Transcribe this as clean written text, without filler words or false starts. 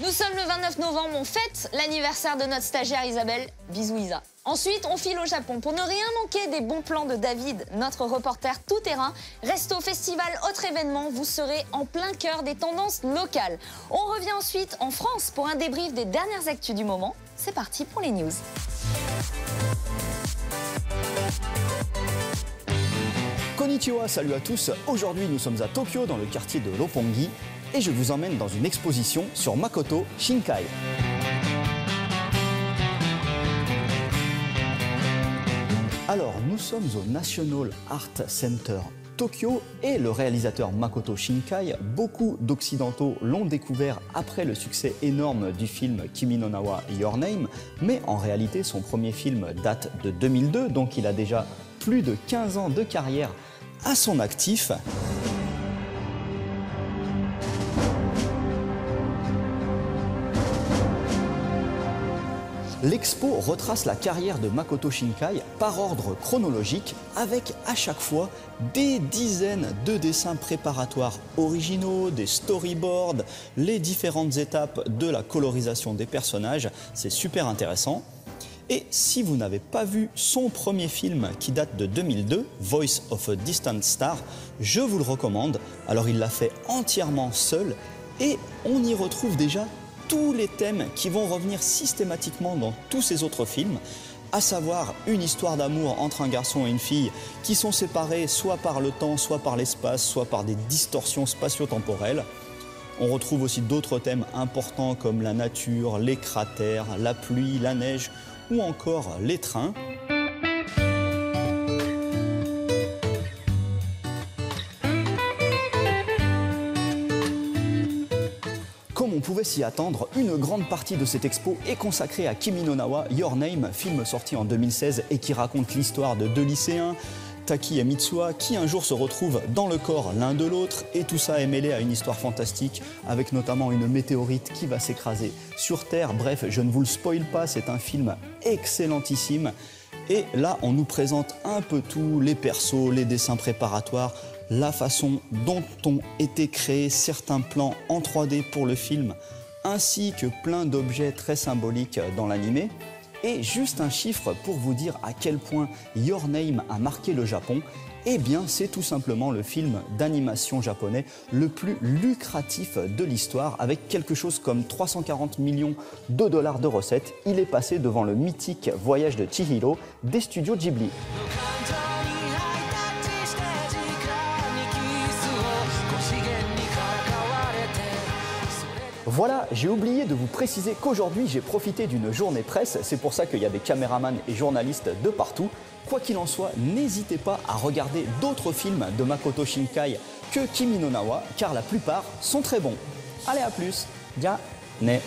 Nous sommes le 29 novembre, on fête l'anniversaire de notre stagiaire Isabelle. Bisous Isa. Ensuite, on file au Japon pour ne rien manquer des bons plans de David, notre reporter tout-terrain. Resto, festival, autre événement, vous serez en plein cœur des tendances locales. On revient ensuite en France pour un débrief des dernières actus du moment. C'est parti pour les news. Konnichiwa, salut à tous. Aujourd'hui, nous sommes à Tokyo, dans le quartier de Roppongi, et je vous emmène dans une exposition sur Makoto Shinkai. Alors, nous sommes au National Art Center Tokyo et le réalisateur Makoto Shinkai, beaucoup d'occidentaux l'ont découvert après le succès énorme du film Kimi no Na wa Your Name, mais en réalité son premier film date de 2002, donc il a déjà plus de 15 ans de carrière à son actif. L'expo retrace la carrière de Makoto Shinkai par ordre chronologique, avec à chaque fois des dizaines de dessins préparatoires originaux, des storyboards, les différentes étapes de la colorisation des personnages. C'est super intéressant. Et si vous n'avez pas vu son premier film qui date de 2002, Voice of a Distant Star, je vous le recommande. Alors il l'a fait entièrement seul et on y retrouve déjà tous les thèmes qui vont revenir systématiquement dans tous ses autres films, à savoir une histoire d'amour entre un garçon et une fille qui sont séparés soit par le temps, soit par l'espace, soit par des distorsions spatio-temporelles. On retrouve aussi d'autres thèmes importants comme la nature, les cratères, la pluie, la neige ou encore les trains. Comme on pouvait s'y attendre, une grande partie de cette expo est consacrée à Kimi no Na wa Your Name, film sorti en 2016 et qui raconte l'histoire de deux lycéens, Taki et Mitsuha, qui un jour se retrouvent dans le corps l'un de l'autre, et tout ça est mêlé à une histoire fantastique, avec notamment une météorite qui va s'écraser sur Terre. Bref, je ne vous le spoil pas, c'est un film excellentissime. Et là, on nous présente un peu tout, les persos, les dessins préparatoires, la façon dont ont été créés certains plans en 3D pour le film, ainsi que plein d'objets très symboliques dans l'animé. Et juste un chiffre pour vous dire à quel point Your Name a marqué le Japon, eh bien c'est tout simplement le film d'animation japonais le plus lucratif de l'histoire, avec quelque chose comme 340 millions de dollars de recettes. Il est passé devant le mythique Voyage de Chihiro des studios Ghibli. Voilà, j'ai oublié de vous préciser qu'aujourd'hui j'ai profité d'une journée presse, c'est pour ça qu'il y a des caméramans et journalistes de partout. Quoi qu'il en soit, n'hésitez pas à regarder d'autres films de Makoto Shinkai que Kimi no Na wa, car la plupart sont très bons. Allez, à plus, ja ne.